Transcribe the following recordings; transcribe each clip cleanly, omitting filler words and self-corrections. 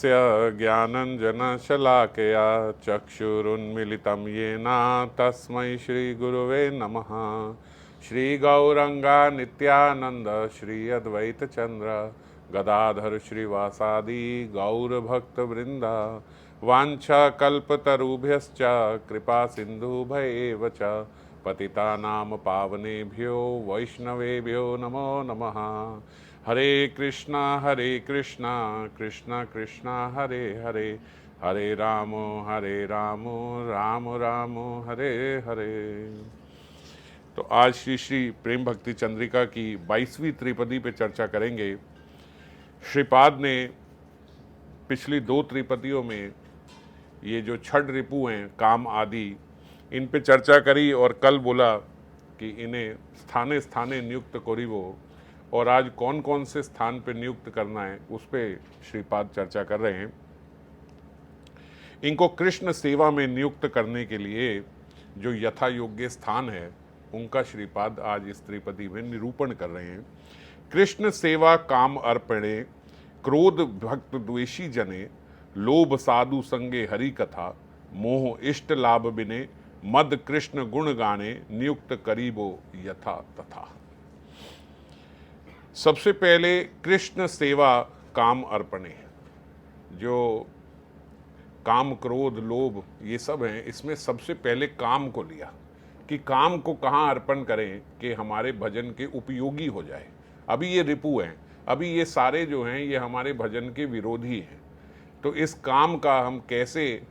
तस्य ज्ञानञ्जनशलाकया चक्षुरुन्मिलितं येन तस्मै श्रीगुरुवे नमः। श्रीगौरङ्गा नित्यानन्द श्री अद्वैतचन्द्र गदाधर श्रीवासादि गौरभक्तवृन्दा वाञ्छाकल्पतरुभ्यश्च कृपा सिन्धुभ्येव च पतितानां पावनेभ्यो वैष्णवेभ्यो नमो नमः। हरे कृष्णा कृष्णा कृष्णा हरे हरे, हरे राम राम राम हरे हरे। तो आज श्री श्री प्रेम भक्ति चंद्रिका की 22वीं त्रिपदी पे चर्चा करेंगे। श्रीपाद ने पिछली 2 त्रिपदियों में ये जो छठ रिपु हैं काम आदि, इन पे चर्चा करी और कल बोला कि इन्हें स्थाने स्थाने नियुक्त करिवो, और आज कौन कौन से स्थान पे नियुक्त करना है उस पे श्रीपाद चर्चा कर रहे हैं। इनको कृष्ण सेवा में नियुक्त करने के लिए जो यथा योग्य स्थान है उनका श्रीपाद आज इस त्रिपदी में निरूपण कर रहे हैं। कृष्ण सेवा काम अर्पणे, क्रोध भक्त द्वेषी जने, लोभ साधु संगे हरि कथा, मोह इष्ट लाभ बिने, मद कृष्ण गुण गाने, नियुक्त करीबो यथा तथा। सबसे पहले कृष्ण सेवा काम अर्पणे, जो काम क्रोध लोभ ये सब हैं, इसमें सबसे पहले काम को लिया कि काम को कहाँ अर्पण करें कि हमारे भजन के उपयोगी हो जाए। अभी ये रिपु हैं, अभी ये सारे जो हैं ये हमारे भजन के विरोधी हैं। तो इस काम का हम कैसे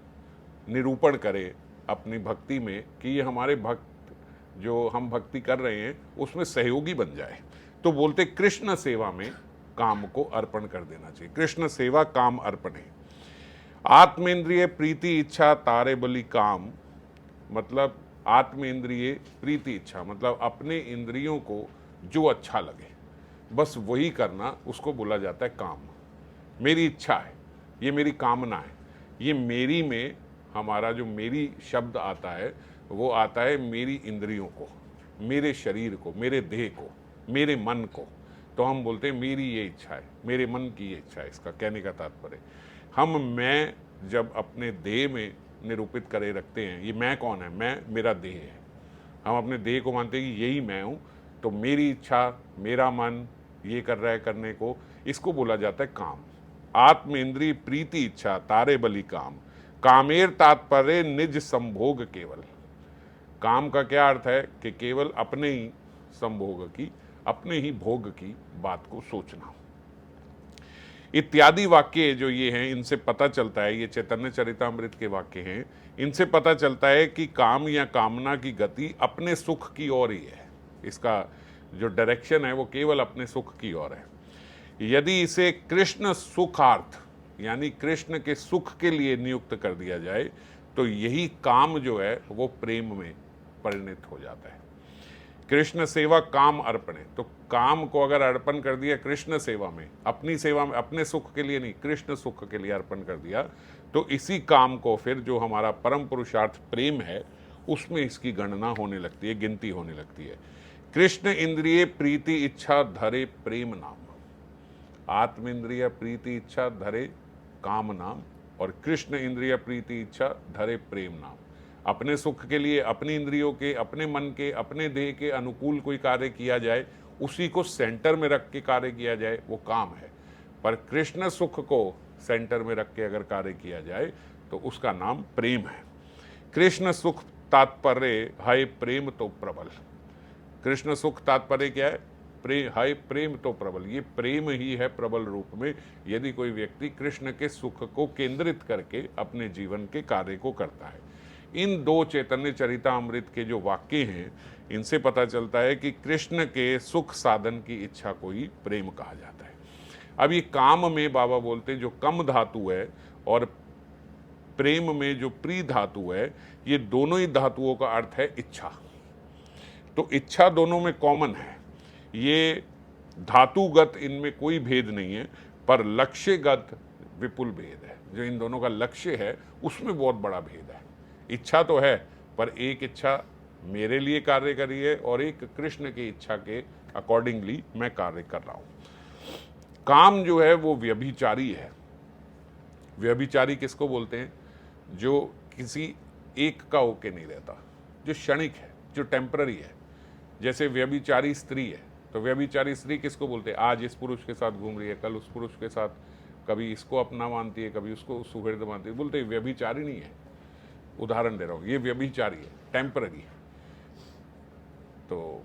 निरूपण करें अपनी भक्ति में कि ये हमारे भक्त जो हम भक्ति कर रहे हैं उसमें सहयोगी बन जाए। तो बोलते कृष्ण सेवा में काम को अर्पण कर देना चाहिए। कृष्ण सेवा काम अर्पण है। आत्मेंद्रिय प्रीति इच्छा तारे बलि काम, मतलब आत्मेंद्रिय प्रीति इच्छा मतलब अपने इंद्रियों को जो अच्छा लगे बस वही करना, उसको बोला जाता है काम। मेरी इच्छा है, ये मेरी कामना है, ये मेरी में हमारा जो मेरी शब्द आता है वो आता है मेरी इंद्रियों को, मेरे शरीर को, मेरे देह को, मेरे मन को। तो हम बोलते हैं मेरी ये इच्छा है, मेरे मन की ये इच्छा है। इसका कहने का तात्पर्य हम मैं जब अपने देह में निरूपित करे रखते हैं, ये मैं कौन है, मैं मेरा देह है। हम अपने देह को मानते हैं कि यही मैं हूँ, तो मेरी इच्छा मेरा मन ये कर रहा है करने को, इसको बोला जाता है काम। आत्म इंद्रिय प्रीति इच्छा तारे बलि काम, कामेर तात्पर्य निज संभोग केवल। काम का क्या अर्थ है कि केवल अपने ही संभोग की, अपने ही भोग की बात को सोचना। इत्यादि वाक्य जो ये हैं इनसे पता चलता है, ये चैतन्य चरितामृत के वाक्य हैं, इनसे पता चलता है कि काम या कामना की गति अपने सुख की ओर ही है। इसका जो डायरेक्शन है वो केवल अपने सुख की ओर है। यदि इसे कृष्ण सुखार्थ यानी कृष्ण के सुख के लिए नियुक्त कर दिया जाए तो यही काम जो है वो प्रेम में परिणत हो जाता है। कृष्ण सेवा काम अर्पणे, तो काम को अगर अर्पण कर दिया कृष्ण सेवा में, अपनी सेवा में, अपने सुख के लिए नहीं, कृष्ण सुख के लिए अर्पण कर दिया, तो इसी काम को फिर जो हमारा परम पुरुषार्थ प्रेम है उसमें इसकी गणना होने लगती है, गिनती होने लगती है। कृष्ण इंद्रिय प्रीति इच्छा धरे प्रेम नाम, आत्म इंद्रिय प्रीति इच्छा धरे काम नाम, और कृष्ण इंद्रिय प्रीति इच्छा धरे प्रेम नाम। अपने सुख के लिए, अपनी इंद्रियों के, अपने मन के, अपने देह के अनुकूल कोई कार्य किया जाए, उसी को सेंटर में रख के कार्य किया जाए, वो काम है। पर कृष्ण सुख को सेंटर में रख के अगर कार्य किया जाए तो उसका नाम प्रेम है। कृष्ण सुख तात्पर्य है प्रेम तो प्रबल। कृष्ण सुख तात्पर्य क्या है? प्रेम तो प्रबल। ये प्रेम ही है प्रबल रूप में, यदि कोई व्यक्ति कृष्ण के सुख को केंद्रित करके अपने जीवन के कार्य को करता है। इन 2 चैतन्य चरितामृत के जो वाक्य हैं इनसे पता चलता है कि कृष्ण के सुख साधन की इच्छा को ही प्रेम कहा जाता है। अब ये काम में बाबा बोलते हैं जो कम धातु है और प्रेम में जो प्री धातु है, ये दोनों ही धातुओं का अर्थ है इच्छा। तो इच्छा दोनों में कॉमन है, ये धातुगत इनमें कोई भेद नहीं है, पर लक्ष्यगत विपुल भेद है। जो इन दोनों का लक्ष्य है उसमें बहुत बड़ा भेद है। इच्छा तो है, पर एक इच्छा मेरे लिए कार्य कर रही है और एक कृष्ण की इच्छा के अकॉर्डिंगली मैं कार्य कर रहा हूं। काम जो है वो व्यभिचारी है, व्यभिचारी किसको बोलते हैं? जो किसी एक का होके नहीं रहता, जो क्षणिक है, जो टेम्पररी है। जैसे व्यभिचारी स्त्री है, तो व्यभिचारी स्त्री किसको बोलते हैं? आज इस पुरुष के साथ घूम रही है, कल उस पुरुष के साथ, कभी इसको अपना मानती है, कभी उसको सुहृद मानती है, बोलते व्यभिचारी नहीं है। उदाहरण दे रहा हूँ, ये व्यभिचारी है, टेम्पररी। तो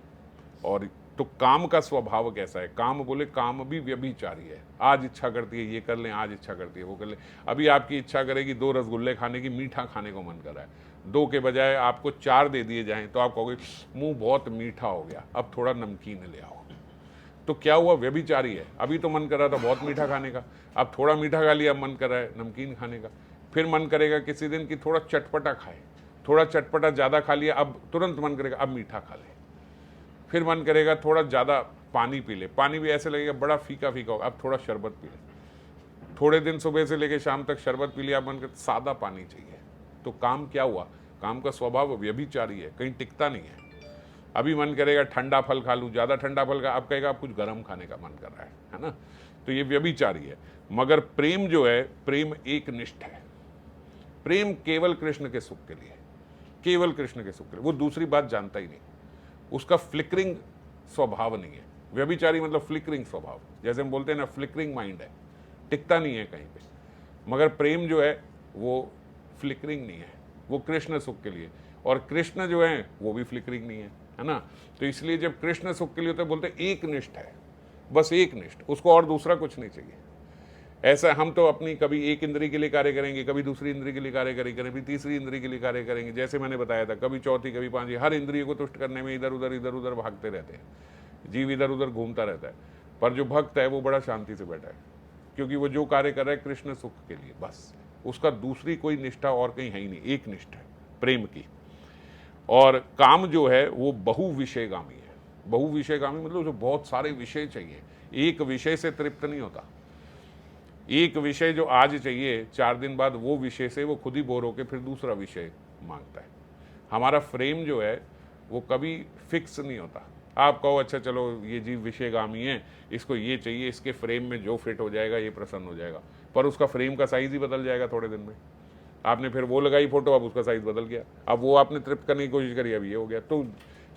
और तो काम का स्वभाव कैसा है? काम बोले काम भी व्यभिचारी है। आज इच्छा करती है ये कर लें, आज इच्छा करती है वो कर लें। अभी आपकी इच्छा करेगी 2 रसगुल्ले खाने की, मीठा खाने को मन कर रहा है, 2 के बजाय आपको 4 दे दिए जाएं तो आप कहोगे मुंह बहुत मीठा हो गया, अब थोड़ा नमकीन ले आओ। तो क्या हुआ? व्यभिचारी है। अभी तो मन कर रहा था बहुत मीठा खाने का, अब थोड़ा मीठा खा लिया, मन कर रहा है नमकीन खाने का। फिर मन करेगा किसी दिन कि थोड़ा चटपटा खाए, थोड़ा चटपटा ज़्यादा खा लिया, अब तुरंत मन करेगा अब मीठा खा ले। फिर मन करेगा थोड़ा ज़्यादा पानी पी ले, पानी भी ऐसे लगेगा बड़ा फीका फीका हो, अब थोड़ा शरबत पी ले। थोड़े दिन सुबह से लेकर शाम तक शरबत पी लिया, मन कर सादा पानी चाहिए। तो काम क्या हुआ? काम का स्वभाव व्यभिचारी है, कहीं टिकता नहीं है। अभी मन करेगा ठंडा फल खा लूँ, ज़्यादा ठंडा फल का, अब कहेगा अब कुछ गर्म खाने का मन कर रहा है ना? तो ये व्यभिचारी है। मगर प्रेम जो है, प्रेम एक निष्ठ है। प्रेम केवल कृष्ण के सुख के लिए, केवल कृष्ण के सुख के लिए, वो दूसरी बात जानता ही नहीं। उसका फ्लिकरिंग स्वभाव नहीं है। व्यभिचारी मतलब फ्लिकरिंग स्वभाव, जैसे हम बोलते हैं ना, फ्लिकरिंग माइंड है, टिकता नहीं है कहीं पे। मगर प्रेम जो है वो फ्लिकरिंग नहीं है, वो कृष्ण सुख के लिए। और कृष्ण जो है वो भी फ्लिकरिंग नहीं है ना? तो इसलिए जब कृष्ण सुख के लिए होता है, बोलते एक निष्ठ है, बस एक निष्ठ, उसको और दूसरा कुछ नहीं चाहिए। ऐसा हम तो अपनी कभी एक इंद्री के लिए कार्य करेंगे, कभी दूसरी इंद्री के लिए कार्य करेंगे, कभी तीसरी इंद्री के लिए कार्य करेंगे, जैसे मैंने बताया था, कभी चौथी, कभी पांचवी। हर इंद्रिय को तुष्ट करने में इधर उधर भागते रहते हैं, जीव इधर उधर घूमता रहता है। पर जो भक्त है वो बड़ा शांति से बैठा है, क्योंकि वो जो कार्य कर रहा है कृष्ण सुख के लिए, बस। उसका दूसरी कोई निष्ठा और कहीं है ही नहीं, एक निष्ठा है प्रेम की। और काम जो है वो बहु विषयगामी है। बहु विषयगामी मतलब जो बहुत सारे विषय चाहिए, एक विषय से तृप्त नहीं होता। एक विषय जो आज चाहिए, 4 दिन बाद वो विषय से वो खुद ही बोर होकर फिर दूसरा विषय मांगता है। हमारा फ्रेम जो है वो कभी फिक्स नहीं होता। आप कहो अच्छा चलो ये जीव विषयगामी है, इसको ये चाहिए, इसके फ्रेम में जो फिट हो जाएगा ये प्रसन्न हो जाएगा, पर उसका फ्रेम का साइज ही बदल जाएगा थोड़े दिन में। आपने फिर वो लगाई फोटो, अब उसका साइज बदल गया, अब वो आपने तृप्त करने की कोशिश करी, अब ये हो गया। तो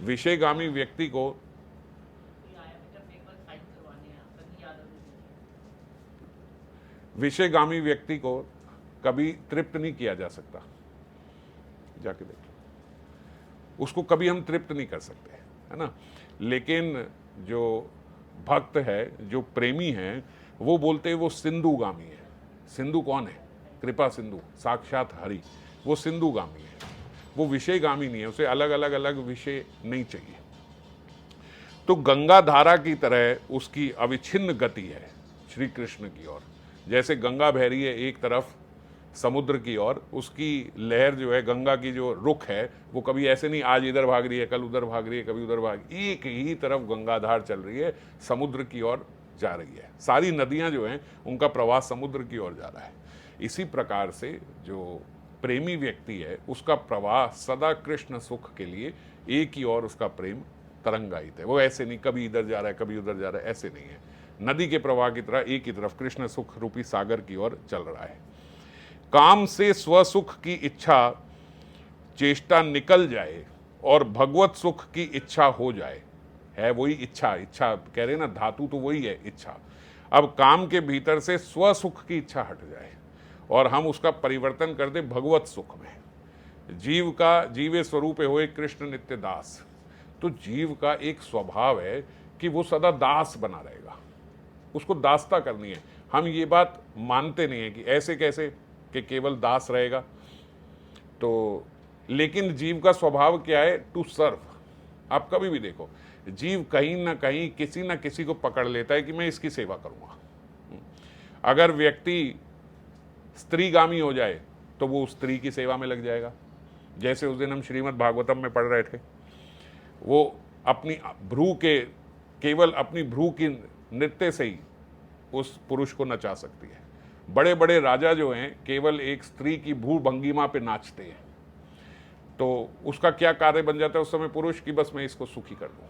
विषयगामी व्यक्ति को विषयगामी व्यक्ति को कभी तृप्त नहीं किया जा सकता। जाके देख लो, उसको कभी हम तृप्त नहीं कर सकते, है ना? लेकिन जो भक्त है, जो प्रेमी है, वो बोलते हैं वो सिंधुगामी है। सिंधु कौन है? कृपा सिंधु, साक्षात हरि, वो सिंधुगामी है, वो विषयगामी नहीं है, उसे अलग अलग अलग विषय नहीं चाहिए। तो गंगा धारा की तरह उसकी अविच्छिन्न गति है श्री कृष्ण की ओर। जैसे गंगा बह रही है एक तरफ समुद्र की ओर, उसकी लहर जो है, गंगा की जो रुख है, वो कभी ऐसे नहीं आज इधर भाग रही है, कल उधर भाग रही है, कभी उधर भाग, एक ही तरफ गंगाधार चल रही है, समुद्र की ओर जा रही है। सारी नदियां जो हैं उनका प्रवाह समुद्र की ओर जा रहा है। इसी प्रकार से जो प्रेमी व्यक्ति है उसका प्रवाह सदा कृष्ण सुख के लिए, एक ही और उसका प्रेम तरंगायित है। वो ऐसे नहीं कभी इधर जा रहा है कभी उधर जा रहा है, ऐसे नहीं है। नदी के प्रवाह की तरह एक ही तरफ कृष्ण सुख रूपी सागर की ओर चल रहा है। काम से स्वसुख की इच्छा चेष्टा निकल जाए और भगवत सुख की इच्छा हो जाए, है वही इच्छा। इच्छा कह रहे ना, धातु तो वही है इच्छा। अब काम के भीतर से स्वसुख की इच्छा हट जाए और हम उसका परिवर्तन कर दे भगवत सुख में। जीव का जीवे स्वरूप होए कृष्ण नित्य दास। तो जीव का एक स्वभाव है कि वो सदा दास बना रहेगा, उसको दासता करनी है। हम ये बात मानते नहीं है कि ऐसे कैसे कि केवल दास रहेगा। तो लेकिन जीव का स्वभाव क्या है? To serve. आप कभी भी देखो, जीव कहीं ना कहीं किसी ना किसी को पकड़ लेता है कि मैं इसकी सेवा करूंगा। अगर व्यक्ति स्त्रीगामी हो जाए तो वो स्त्री की सेवा में लग जाएगा। जैसे उस दिन हम श्रीमद् भागवतम में पढ़ रहे थे, वो अपनी भ्रू के, केवल अपनी भ्रू की नृत्य से ही उस पुरुष को नचा सकती है। बड़े बड़े राजा जो हैं केवल एक स्त्री की भ्रू भंगिमा पे नाचते हैं, तो उसका क्या कार्य बन जाता है उस समय पुरुष की? बस मैं इसको सुखी कर दूं।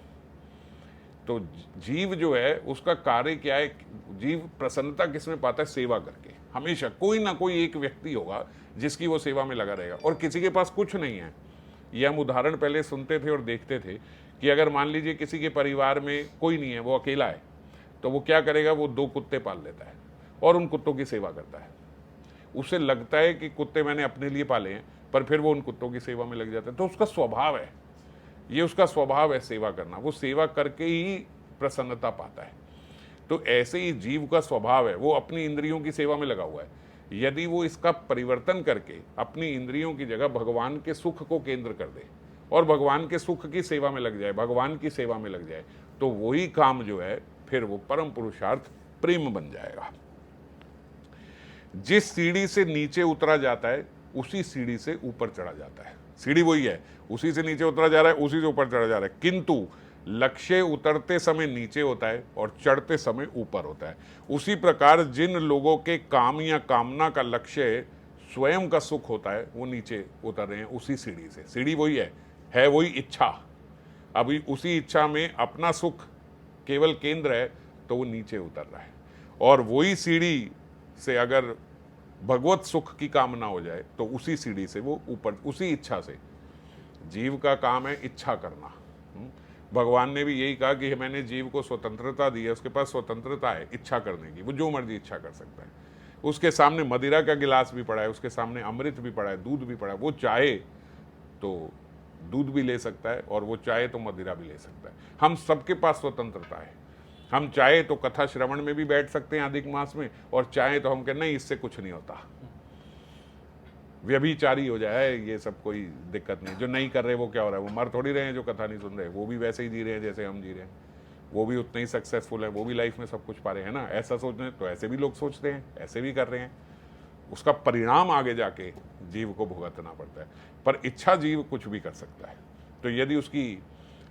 तो जीव जो है उसका कार्य क्या है? जीव प्रसन्नता किसमें पाता है? सेवा करके। हमेशा कोई ना कोई एक व्यक्ति होगा जिसकी वो सेवा में लगा रहेगा, और किसी के पास कुछ नहीं है। ये हम उदाहरण पहले सुनते थे और देखते थे कि अगर मान लीजिए किसी के परिवार में कोई नहीं है, वो अकेला है, तो वो क्या करेगा, वो 2 कुत्ते पाल लेता है और उन कुत्तों की सेवा करता है। उसे लगता है कि कुत्ते मैंने अपने लिए पाले हैं, पर फिर वो उन कुत्तों की सेवा में लग जाता है। तो उसका स्वभाव है, ये उसका स्वभाव है सेवा करना, वो सेवा करके ही प्रसन्नता पाता है। तो ऐसे ही जीव का स्वभाव है, वो अपनी इंद्रियों की सेवा में लगा हुआ है। यदि वो इसका परिवर्तन करके अपनी इंद्रियों की जगह भगवान के सुख को केंद्र कर दे और भगवान के सुख की सेवा में लग जाए, भगवान की सेवा में लग जाए, तो वही काम जो है फिर वो परम पुरुषार्थ प्रेम बन जाएगा। जिस सीढ़ी से नीचे उतरा जाता है उसी सीढ़ी से ऊपर चढ़ा जाता है। सीढ़ी वही है, उसी से नीचे उतरा जा रहा है, उसी से ऊपर चढ़ा जा रहा है, किंतु लक्ष्य उतरते समय नीचे होता है और चढ़ते समय ऊपर होता है। उसी प्रकार जिन लोगों के काम या कामना का लक्ष्य स्वयं का सुख होता है, वो नीचे उतर रहे हैं उसी सीढ़ी से। सीढ़ी वही है वही इच्छा। अभी उसी इच्छा में अपना सुख केवल केंद्र है, तो वो नीचे उतर रहा है। और वही सीढ़ी से अगर भगवत सुख की कामना हो जाए तो उसी सीढ़ी से वो ऊपर, उसी इच्छा से। जीव का काम है इच्छा करना। भगवान ने भी यही कहा कि मैंने जीव को स्वतंत्रता दी है, उसके पास स्वतंत्रता है इच्छा करने की, वो जो मर्जी इच्छा कर सकता है। उसके सामने मदिरा का गिलास भी पड़ा है, उसके सामने अमृत भी पड़ा है, दूध भी पड़ा है। वो चाहे तो दूध भी ले सकता है और वो चाहे तो मदिरा भी ले सकता है। हम सबके पास स्वतंत्रता है। हम चाहे तो कथा श्रवण में भी बैठ सकते हैं अधिक मास में, और चाहे तो हम कहें नहीं इससे कुछ नहीं होता, व्यभिचारी हो जाए, ये सब कोई दिक्कत नहीं। जो नहीं कर रहे वो क्या हो रहा है, वो मर थोड़ी रहे हैं जो कथा नहीं सुन रहे, वो भी वैसे ही जी रहे हैं जैसे हम जी रहे हैं, वो भी उतने ही सक्सेसफुल है, वो भी लाइफ में सब कुछ पा रहे हैं ना। ऐसा सोचने तो ऐसे भी लोग सोचते हैं, ऐसे भी कर रहे हैं। उसका परिणाम आगे जाके जीव को भुगतना पड़ता है, पर इच्छा जीव कुछ भी कर सकता है। तो यदि उसकी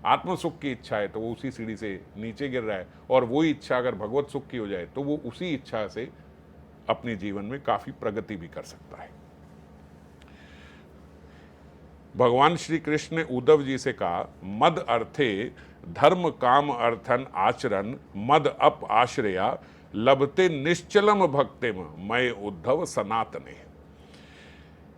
आत्म सुख की इच्छा है तो वो उसी सीढ़ी से नीचे गिर रहा है, और वही इच्छा अगर भगवत सुख की हो जाए तो वो उसी इच्छा से अपने जीवन में काफी प्रगति भी कर सकता है। भगवान श्री कृष्ण ने उद्धव जी से कहा, मद अर्थे धर्म काम अर्थन आचरण मद अप आश्रया लभते निश्चलम भक्तिम मैं उद्धव सनातने।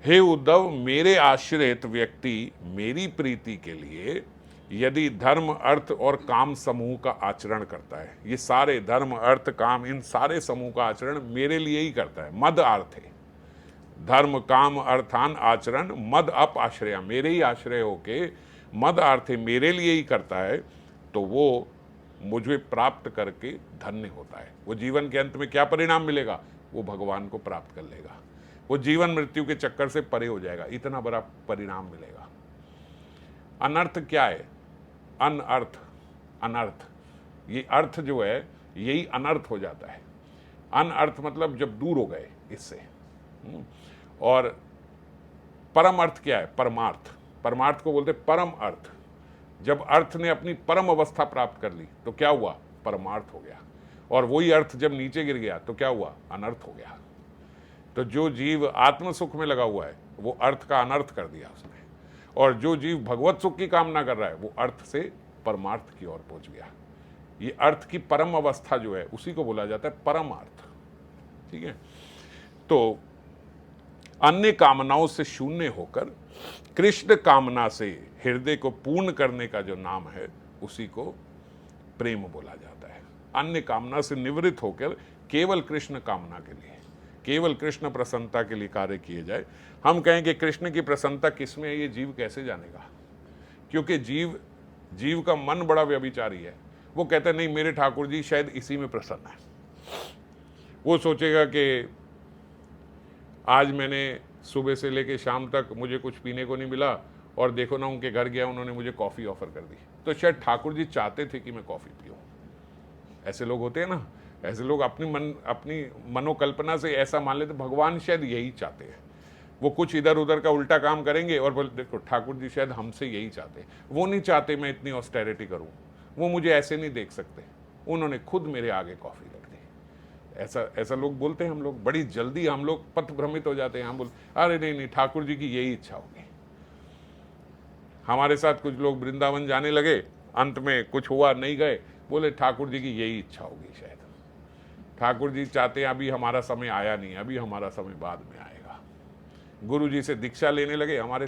हे उद्धव, मेरे आश्रित व्यक्ति मेरी प्रीति के लिए यदि धर्म अर्थ और काम समूह का आचरण करता है, ये सारे धर्म अर्थ काम इन सारे समूह का आचरण मेरे लिए ही करता है। मद अर्थे धर्म काम अर्थान आचरण मद अप आश्रया, मेरे ही आश्रय होके मद अर्थे मेरे लिए ही करता है, तो वो मुझे प्राप्त करके धन्य होता है। वो जीवन के अंत में क्या परिणाम मिलेगा, वो भगवान को प्राप्त कर लेगा, वो जीवन मृत्यु के चक्कर से परे हो जाएगा, इतना बड़ा परिणाम मिलेगा। अनर्थ क्या है, अनर्थ, अनर्थ, ये अर्थ जो है यही अनर्थ हो जाता है। अनर्थ मतलब जब दूर हो गए इससे। और परम अर्थ क्या है, परमार्थ, परमार्थ को बोलते परम अर्थ। जब अर्थ ने अपनी परम अवस्था प्राप्त कर ली तो क्या हुआ, परमार्थ हो गया। और वही अर्थ जब नीचे गिर गया तो क्या हुआ, अनर्थ हो गया। तो जो जीव आत्म सुख में लगा हुआ है वो अर्थ का अनर्थ कर दिया उसने, और जो जीव भगवत सुख की कामना कर रहा है वो अर्थ से परमार्थ की ओर पहुंच गया। ये अर्थ की परम अवस्था जो है उसी को बोला जाता है परमार्थ। ठीक है, तो अन्य कामनाओं से शून्य होकर कृष्ण कामना से हृदय को पूर्ण करने का जो नाम है उसी को प्रेम बोला जाता है। अन्य कामना से निवृत्त होकर केवल कृष्ण कामना के लिए, केवल कृष्ण प्रसन्नता के लिए कार्य किए जाए। हम कहें कि कृष्ण की प्रसन्नता किसमें है, ये जीव कैसे जानेगा, क्योंकि जीव का मन बड़ा व्यभिचारी है। वो कहता है नहीं मेरे ठाकुर जी शायद इसी में प्रसन्न है। वो सोचेगा कि आज मैंने सुबह से लेके शाम तक मुझे कुछ पीने को नहीं मिला, और देखो ना उनके घर गया उन्होंने मुझे कॉफ़ी ऑफर कर दी, तो शायद ठाकुर जी चाहते थे कि मैं कॉफ़ी पीऊँ। ऐसे लोग होते हैं ना, ऐसे लोग अपनी मनोकल्पना से ऐसा मान लेते भगवान शायद यही चाहते हैं। वो कुछ इधर उधर का उल्टा काम करेंगे और बोले देखो ठाकुर जी शायद हमसे यही चाहते हैं। वो नहीं चाहते मैं इतनी ऑस्टेरिटी करूँ, वो मुझे ऐसे नहीं देख सकते, उन्होंने खुद मेरे आगे कॉफ़ी रख दी। ऐसा लोग बोलते हैं। हम लोग बड़ी जल्दी हम लोग पथ भ्रमित हो जाते हैं। हम बोलते अरे नहीं ठाकुर जी की यही इच्छा होगी। हमारे साथ कुछ लोग वृंदावन जाने लगे, अंत में कुछ हुआ नहीं गए, बोले ठाकुर जी की यही इच्छा होगी शायद। ठाकुर जी चाहते हैं अभी हमारा समय आया नहीं, अभी हमारा समय बाद में आएगा। गुरु जी से दीक्षा लेने लगे, हमारे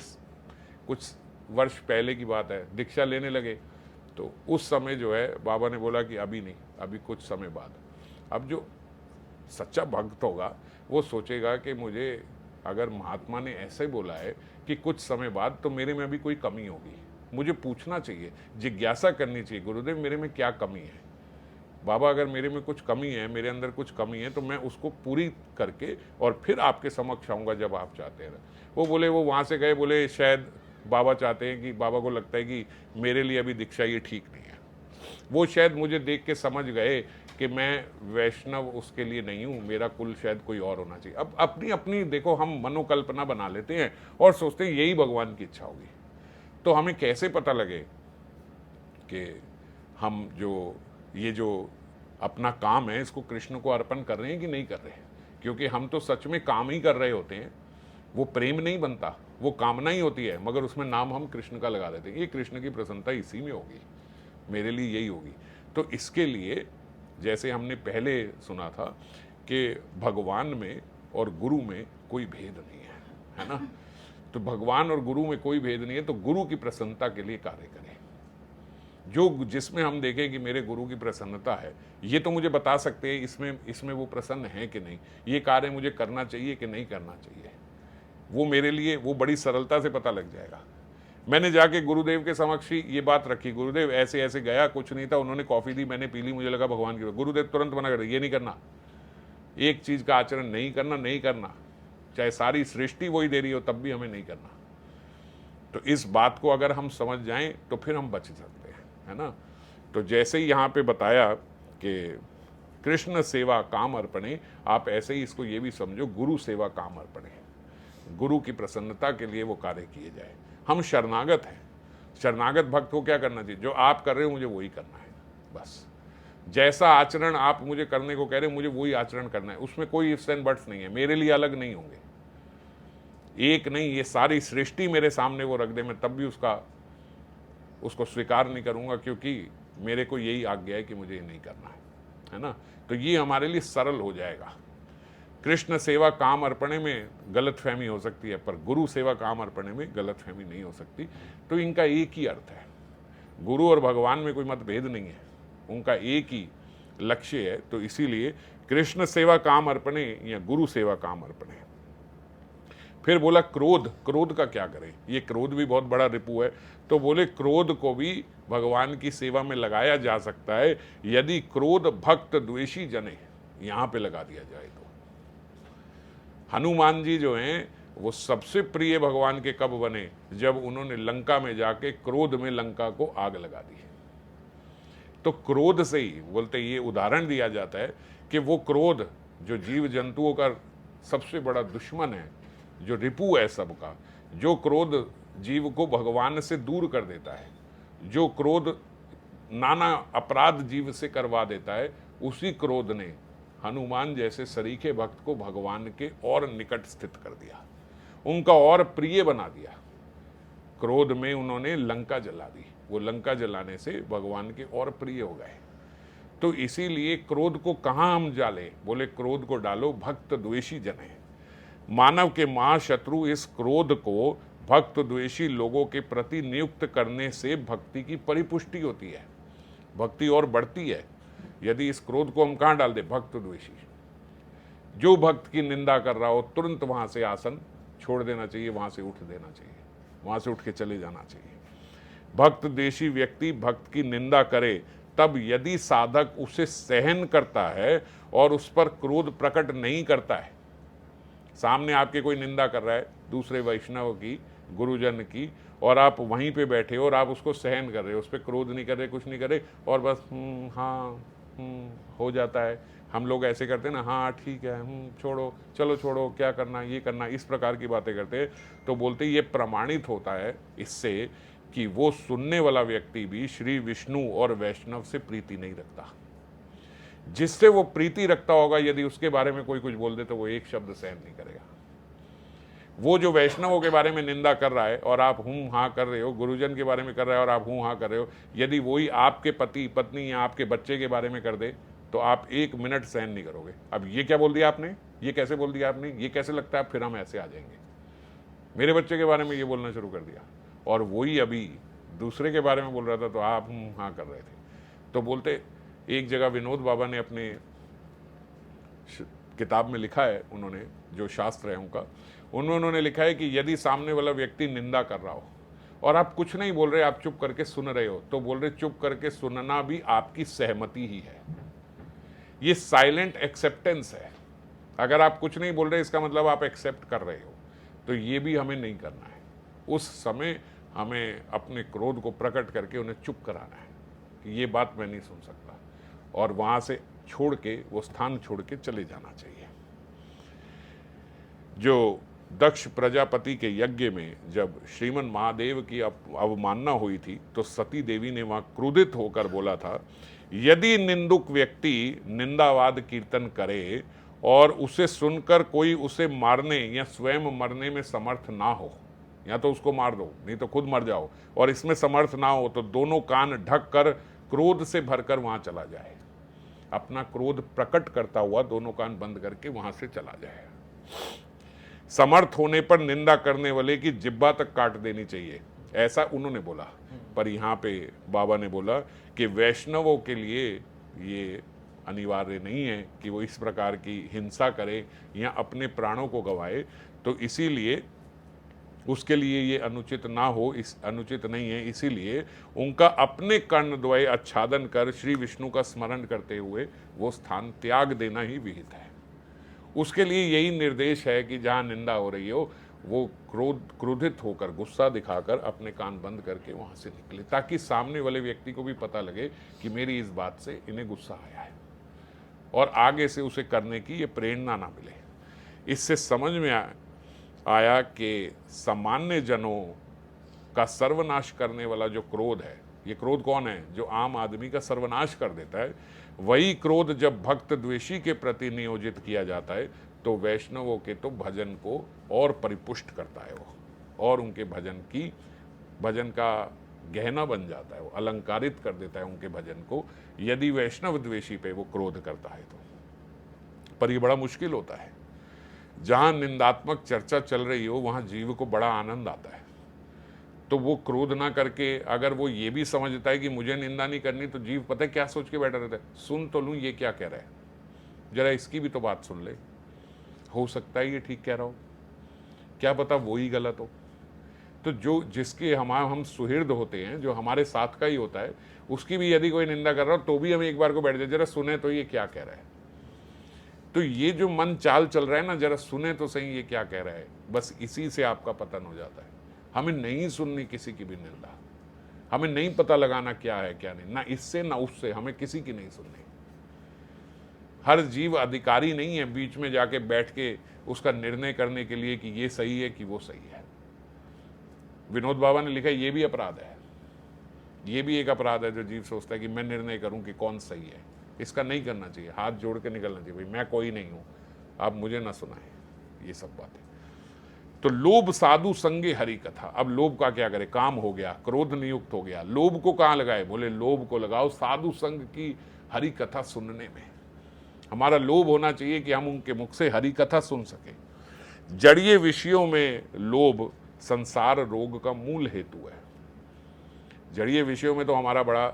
कुछ वर्ष पहले की बात है, दीक्षा लेने लगे तो उस समय जो है बाबा ने बोला कि अभी नहीं, अभी कुछ समय बाद। अब जो सच्चा भक्त होगा वो सोचेगा कि मुझे अगर महात्मा ने ऐसे बोला है कि कुछ समय बाद, तो मेरे में अभी कोई कमी होगी, मुझे पूछना चाहिए, जिज्ञासा करनी चाहिए, गुरुदेव मेरे में क्या कमी है। बाबा अगर मेरे में कुछ कमी है, मेरे अंदर कुछ कमी है, तो मैं उसको पूरी करके और फिर आपके समक्ष आऊँगा जब आप चाहते हैं। वो बोले, वो वहाँ से गए, बोले शायद बाबा चाहते हैं कि, बाबा को लगता है कि मेरे लिए अभी दीक्षा ये ठीक नहीं है। वो शायद मुझे देख के समझ गए कि मैं वैष्णव उसके लिए नहीं हूँ, मेरा कुल शायद कोई और होना चाहिए। अब अपनी अपनी देखो, हम मनोकल्पना बना लेते हैं और सोचते हैं यही भगवान की इच्छा होगी। तो हमें कैसे पता लगे कि हम ये जो अपना काम है इसको कृष्ण को अर्पण कर रहे हैं कि नहीं कर रहे हैं? क्योंकि हम तो सच में काम ही कर रहे होते हैं, वो प्रेम नहीं बनता, वो कामना ही होती है, मगर उसमें नाम हम कृष्ण का लगा देते हैं। ये कृष्ण की प्रसन्नता इसी में होगी, मेरे लिए यही होगी। तो इसके लिए जैसे हमने पहले सुना था कि भगवान में और गुरु में कोई भेद नहीं है ना? तो भगवान और गुरु में कोई भेद नहीं है, तो गुरु की प्रसन्नता के लिए कार्य करें। जो जिसमें हम देखें कि मेरे गुरु की प्रसन्नता है, ये तो मुझे बता सकते हैं इसमें वो प्रसन्न है कि नहीं, ये कार्य मुझे करना चाहिए कि नहीं करना चाहिए, वो मेरे लिए वो बड़ी सरलता से पता लग जाएगा। मैंने जाके गुरुदेव के समक्ष ही ये बात रखी, गुरुदेव ऐसे ऐसे गया, कुछ नहीं था, उन्होंने कॉफ़ी दी, मैंने पी ली, मुझे लगा भगवान की। गुरुदेव तुरंत मना कर दिया, ये नहीं करना, एक चीज़ का आचरण नहीं करना, चाहे सारी सृष्टि वही दे रही हो तब भी हमें नहीं करना। तो इस बात को अगर हम समझ जाएं तो फिर हम बच सकते हैं, है ना? तो जैसे ही यहाँ पे बताया कि कृष्ण सेवा काम अर्पणे, आप ऐसे ही इसको ये भी समझो, गुरु सेवा काम अर्पणे, गुरु की प्रसन्नता के लिए वो कार्य किए जाए। हम शरणागत हैं, शरणागत भक्त को क्या करना चाहिए? जो आप कर रहे हो मुझे वही करना है, बस। जैसा आचरण आप मुझे करने को कह रहे हो, मुझे वही आचरण करना है, उसमें कोई इफ्स एंड बट्स नहीं है, मेरे लिए अलग नहीं होंगे, एक नहीं, ये सारी सृष्टि मेरे सामने वो रख दे, मैं तब भी उसको स्वीकार नहीं करूंगा, क्योंकि मेरे को यही आज्ञा है कि मुझे ये नहीं करना है ना? तो ये हमारे लिए सरल हो जाएगा। कृष्ण सेवा काम अर्पणे में गलतफहमी हो सकती है, पर गुरु सेवा काम अर्पणे में गलतफहमी नहीं हो सकती। तो इनका एक ही अर्थ है, गुरु और भगवान में कोई मतभेद नहीं है, उनका एक ही लक्ष्य है। तो इसीलिए कृष्ण सेवा काम अर्पणे या गुरु सेवा काम अर्पणे। फिर बोला क्रोध का क्या करें? ये क्रोध भी बहुत बड़ा रिपु है। तो बोले क्रोध को भी भगवान की सेवा में लगाया जा सकता है, यदि क्रोध भक्त द्वेषी जने, यहां पे लगा दिया जाए तो। हनुमान जी जो हैं वो सबसे प्रिय भगवान के कब बने? जब उन्होंने लंका में जाके क्रोध में लंका को आग लगा दी। तो क्रोध से ही बोलते ये उदाहरण दिया जाता है कि वो क्रोध जो जीव जंतुओं का सबसे बड़ा दुश्मन है, जो रिपु है सबका, जो क्रोध जीव को भगवान से दूर कर देता है, जो क्रोध नाना अपराध जीव से करवा देता है, उसी क्रोध ने हनुमान जैसे सरीखे भक्त को भगवान के और निकट स्थित कर दिया, उनका और प्रिय बना दिया। क्रोध में उन्होंने लंका जला दी, वो लंका जलाने से भगवान के और प्रिय हो गए। तो इसीलिए क्रोध को कहाँ हम डालें? बोले क्रोध को डालो भक्त द्वेषी जने। मानव के महाशत्रु इस क्रोध को भक्त द्वेषी लोगों के प्रति नियुक्त करने से भक्ति की परिपुष्टि होती है, भक्ति और बढ़ती है। यदि इस क्रोध को हम कहाँ डाल दें? भक्त द्वेषी। जो भक्त की निंदा कर रहा हो तुरंत वहां से आसन छोड़ देना चाहिए, वहां से उठ देना चाहिए, वहां से उठ के चले जाना चाहिए। भक्त द्वेषी व्यक्ति भक्त की निंदा करे तब यदि साधक उसे सहन करता है और उस पर क्रोध प्रकट नहीं करता है, सामने आपके कोई निंदा कर रहा है दूसरे वैष्णव की, गुरुजन की, और आप वहीं पे बैठे हो और आप उसको सहन कर रहे हो, उस पर क्रोध नहीं कर रहे, कुछ नहीं कर रहे, और बस हाँ हो जाता है। हम लोग ऐसे करते हैं ना, हाँ ठीक है, छोड़ो, चलो छोड़ो, क्या करना, ये करना, इस प्रकार की बातें करते हैं। तो बोलते ये प्रमाणित होता है इससे कि वो सुनने वाला व्यक्ति भी श्री विष्णु और वैष्णव से प्रीति नहीं रखता। जिससे वो प्रीति रखता होगा, यदि उसके बारे में कोई कुछ बोल दे तो वो एक शब्द सहन नहीं करेगा। वो जो वैष्णवों के बारे में निंदा कर रहा है और आप हाँ कर रहे हो, गुरुजन के बारे में कर रहा है और आप हाँ कर रहे हो, यदि वही आपके पति पत्नी या आपके बच्चे के बारे में कर दे तो आप 1 मिनट सहन नहीं करोगे। अब ये क्या बोल दिया आपने, ये कैसे बोल दिया आपने, ये कैसे लगता है, फिर हम ऐसे आ जाएंगे। मेरे बच्चे के बारे में ये बोलना शुरू कर दिया, और वही अभी दूसरे के बारे में बोल रहा था तो आप हाँ कर रहे थे। तो बोलते, एक जगह विनोद बाबा ने अपने किताब में लिखा है, उन्होंने जो शास्त्र है उन्होंने लिखा है कि यदि सामने वाला व्यक्ति निंदा कर रहा हो और आप कुछ नहीं बोल रहे, आप चुप करके सुन रहे हो, तो बोल रहे चुप करके सुनना भी आपकी सहमति ही है। ये साइलेंट एक्सेप्टेंस है। अगर आप कुछ नहीं बोल रहे, इसका मतलब आप एक्सेप्ट कर रहे हो। तो ये भी हमें नहीं करना है। उस समय हमें अपने क्रोध को प्रकट करके उन्हें चुप कराना है कि ये बात मैं नहीं सुन सकता, और वहां से छोड़ के, वो स्थान छोड़ के चले जाना चाहिए। जो दक्ष प्रजापति के यज्ञ में जब श्रीमन महादेव की अवमानना हुई थी, तो सती देवी ने वहां क्रोधित होकर बोला था, यदि निंदुक व्यक्ति निंदावाद कीर्तन करे और उसे सुनकर कोई उसे मारने या स्वयं मरने में समर्थ ना हो, या तो उसको मार दो, नहीं तो खुद मर जाओ, और इसमें समर्थ ना हो तो दोनों कान ढक कर क्रोध से भरकर वहां चला जाए। अपना क्रोध प्रकट करता हुआ दोनों कान बंद करके वहां से चला जाए। समर्थ होने पर निंदा करने वाले की जिब्बा तक काट देनी चाहिए, ऐसा उन्होंने बोला। पर यहाँ पे बाबा ने बोला कि वैष्णवों के लिए ये अनिवार्य नहीं है कि वो इस प्रकार की हिंसा करे या अपने प्राणों को गंवाए, तो इसीलिए उसके लिए ये अनुचित ना हो, इस अनुचित नहीं है। इसीलिए उनका अपने कर्णद्वय आच्छादन कर श्री विष्णु का स्मरण करते हुए वो स्थान त्याग देना ही विहित है। उसके लिए यही निर्देश है कि जहाँ निंदा हो रही हो, वो क्रोधित होकर, गुस्सा दिखाकर अपने कान बंद करके वहाँ से निकले, ताकि सामने वाले व्यक्ति को भी पता लगे कि मेरी इस बात से इन्हें गुस्सा आया है, और आगे से उसे करने की ये प्रेरणा ना मिले। इससे समझ में आया कि सामान्य जनों का सर्वनाश करने वाला जो क्रोध है, ये क्रोध कौन है? जो आम आदमी का सर्वनाश कर देता है। वही क्रोध जब भक्त द्वेषी के प्रति नियोजित किया जाता है, तो वैष्णवों के तो भजन को और परिपुष्ट करता है वो, और उनके भजन का गहना बन जाता है, वो अलंकारित कर देता है उनके भजन को, यदि वैष्णव द्वेषी पे वो क्रोध करता है तो। पर ये बड़ा मुश्किल होता है। जहां निंदात्मक चर्चा चल रही हो, वहां जीव को बड़ा आनंद आता है। तो वो क्रोध ना करके, अगर वो ये भी समझता है कि मुझे निंदा नहीं करनी, तो जीव पता है क्या सोच के बैठा रहता है, सुन तो लूं ये क्या कह रहा है, जरा इसकी भी तो बात सुन ले, हो सकता है ये ठीक कह रहा हो, क्या पता वो ही गलत हो। तो जो जिसके हम सुहृद होते हैं, जो हमारे साथ का ही होता है, उसकी भी यदि कोई निंदा कर रहा हो तो भी हम एक बार को बैठ जाए, जरा सुने तो ये क्या कह रहा है। तो ये जो मन चाल चल रहा है ना, जरा सुने तो सही ये क्या कह रहा है, बस इसी से आपका पतन हो जाता है। हमें नहीं सुननी किसी की भी निंदा, हमें नहीं पता लगाना क्या है क्या नहीं, ना इससे ना उससे, हमें किसी की नहीं सुननी। हर जीव अधिकारी नहीं है बीच में जाके बैठ के उसका निर्णय करने के लिए कि ये सही है कि वो सही है। विनोद बाबा ने लिखा ये भी अपराध है, ये भी एक अपराध है जो जीव सोचता है कि मैं निर्णय करूं कि कौन सही है। इसका नहीं करना चाहिए, हाथ जोड़ के निकलना चाहिए, भाई मैं कोई नहीं हूं, आप मुझे ना सुनाएं, ये सब बातें। तो लोभ साधु संगे हरि कथा। अब लोभ का क्या करे, काम हो गया, क्रोध नियुक्त हो गया, लोभ को कहां लगाए, बोले लोभ को लगाओ साधु संग की हरि कथा सुनने में। हमारा लोभ होना चाहिए कि हम उनके मुख से हरि कथा सुन सके। जड़ीय विषयों में लोभ संसार रोग का मूल हेतु है। जड़ीय विषयों में तो हमारा बड़ा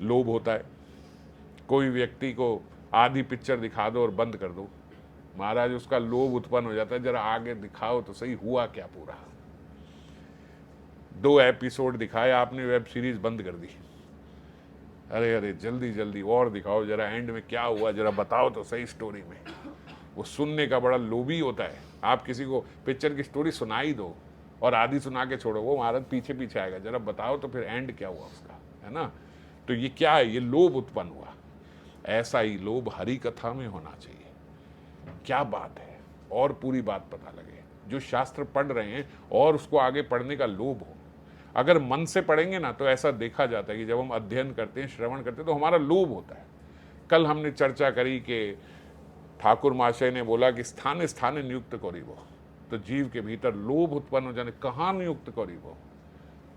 लोभ होता है। कोई व्यक्ति को आधी पिक्चर दिखा दो और बंद कर दो, महाराज उसका लोभ उत्पन्न हो जाता है, जरा आगे दिखाओ तो सही हुआ क्या पूरा। 2 एपिसोड दिखाए आपने, वेब सीरीज बंद कर दी, अरे अरे जल्दी जल्दी और दिखाओ, जरा एंड में क्या हुआ जरा बताओ तो सही स्टोरी में। वो सुनने का बड़ा लोभी होता है। आप किसी को पिक्चर की स्टोरी सुना ही दो और आधी सुना के छोड़ो, वो महाराज पीछे पीछे आएगा, जरा बताओ तो फिर एंड क्या हुआ उसका, है ना। तो ये क्या है, ये लोभ उत्पन्न हुआ। ऐसा ही लोभ हरि कथा में होना चाहिए। क्या बात है, और पूरी बात पता लगे, जो शास्त्र पढ़ रहे हैं और उसको आगे पढ़ने का लोभ हो। अगर मन से पढ़ेंगे ना, तो ऐसा देखा जाता है कि जब हम अध्ययन करते हैं, श्रवण करते हैं, तो हमारा लोभ होता है। कल हमने चर्चा करी कि ठाकुर महाशय ने बोला कि स्थाने स्थाने नियुक्त करी वो, तो जीव के भीतर लोभ उत्पन्न हो जाने, कहाँ नियुक्त करी वो,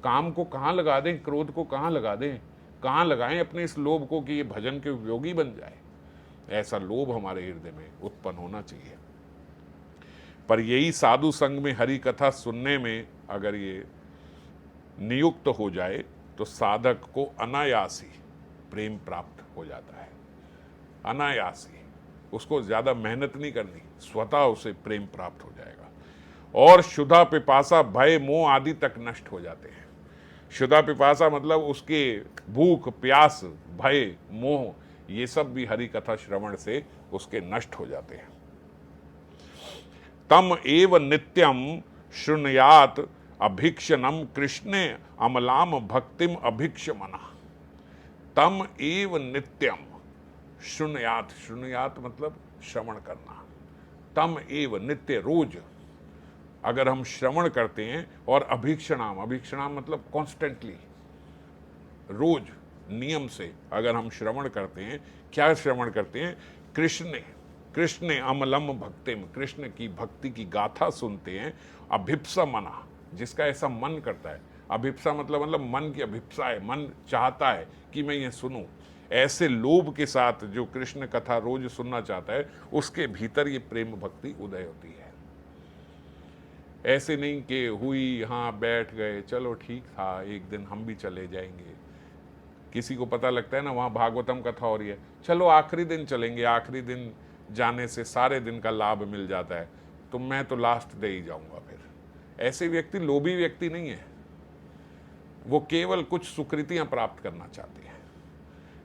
काम को कहाँ लगा दें, क्रोध को कहाँ लगा दें, कहाँ लगाएं अपने इस लोभ को कि ये भजन के उपयोगी बन जाए। ऐसा लोभ हमारे हृदय में उत्पन्न होना चाहिए। पर यही साधु संग में हरि कथा सुनने में अगर ये नियुक्त हो जाए तो साधक को अनायासी प्रेम प्राप्त हो जाता है। अनायासी, उसको ज्यादा मेहनत नहीं करनी, स्वतः उसे प्रेम प्राप्त हो जाएगा। और क्षुधा पिपासा भय मोह आदि तक नष्ट हो जाते हैं। क्षुधा पिपासा मतलब उसके भूख प्यास भय मोह ये सब भी हरि कथा श्रवण से उसके नष्ट हो जाते हैं। तम एव नित्यम शृणुयात अभिक्षनम कृष्णे अमलाम भक्तिम अभिक्षमना। तम एव नित्यम शृणुयात, शृणुयात मतलब श्रवण करना। तम एव नित्य, रोज अगर हम श्रवण करते हैं, और अभिक्षणाम, अभिक्षणाम मतलब कॉन्स्टेंटली, रोज नियम से अगर हम श्रवण करते हैं, क्या श्रवण करते हैं? कृष्ण अमलम भक्तिम, कृष्ण की भक्ति की गाथा सुनते हैं। अभिप्सा मना, जिसका ऐसा मन करता है। अभिप्सा मतलब मन की अभिप्सा है, मन चाहता है कि मैं ये सुनूं। ऐसे लोभ के साथ जो कृष्ण कथा रोज सुनना चाहता है, उसके भीतर ये प्रेम भक्ति उदय होती है। ऐसे नहीं कि हुई, हाँ बैठ गए, चलो ठीक था, एक दिन हम भी चले जाएंगे। किसी को पता लगता है ना, वहाँ भागवतम कथा हो रही है, चलो आखिरी दिन चलेंगे, आखिरी दिन जाने से सारे दिन का लाभ मिल जाता है, तो मैं तो लास्ट डे ही जाऊंगा फिर। ऐसे व्यक्ति लोभी व्यक्ति नहीं है, वो केवल कुछ सुकृतियां प्राप्त करना चाहते हैं।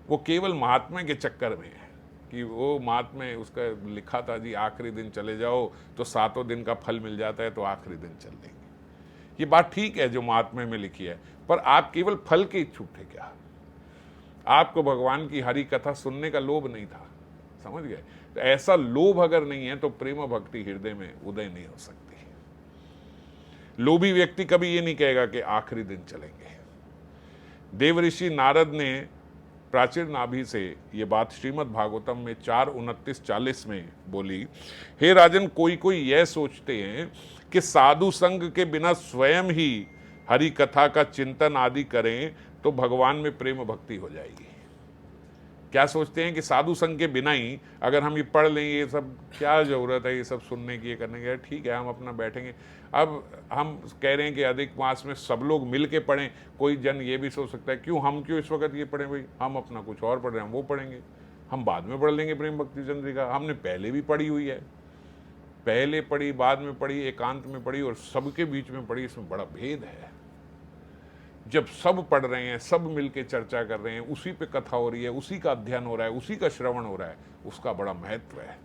वो केवल महात्मा के चक्कर में है कि वो महात्मा, उसका लिखा था जी आखिरी दिन चले जाओ तो 7 दिन का फल मिल जाता है, तो आखिरी दिन चल लेंगे। ये बात ठीक है जो महात्मा में लिखी है, पर आप केवल फल के इच्छुक थे क्या? आपको भगवान की हरि कथा सुनने का लोभ नहीं था, समझ गए? तो ऐसा लोभ अगर नहीं है तो प्रेम भक्ति हृदय में उदय नहीं हो सकती। लोभी व्यक्ति कभी ये नहीं कहेगा कि आखिरी दिन चलेंगे। देवऋषि नारद ने प्राचीर नाभि से ये बात श्रीमद् भागवतम में 4:29-40 में बोली, हे राजन, कोई कोई यह सोचते हैं कि साधु संग के बिना स्वयं ही हरि कथा का चिंतन आदि करें तो भगवान में प्रेम भक्ति हो जाएगी। क्या सोचते हैं कि साधु संग के बिना ही अगर हम ये पढ़ लें, ये सब क्या जरूरत है ये सब सुनने की, ये करने की, ठीक है हम अपना बैठेंगे। अब हम कह रहे हैं कि अधिक मास में सब लोग मिल के पढ़ें। कोई जन ये भी सोच सकता है हम क्यों इस वक्त ये पढ़ें, भाई हम अपना कुछ और पढ़ रहे हैं, हम वो पढ़ेंगे, हम बाद में पढ़ लेंगे प्रेम भक्ति चंद्रिका। हमने पहले भी पढ़ी हुई है, पहले पढ़ी, बाद में पढ़ी, एकांत में पढ़ी और सबके बीच में पढ़ी। इसमें बड़ा भेद है। जब सब पढ़ रहे हैं, सब मिलके चर्चा कर रहे हैं, उसी पे कथा हो रही है, उसी का अध्ययन हो रहा है, उसी का श्रवण हो रहा है, उसका बड़ा महत्व है।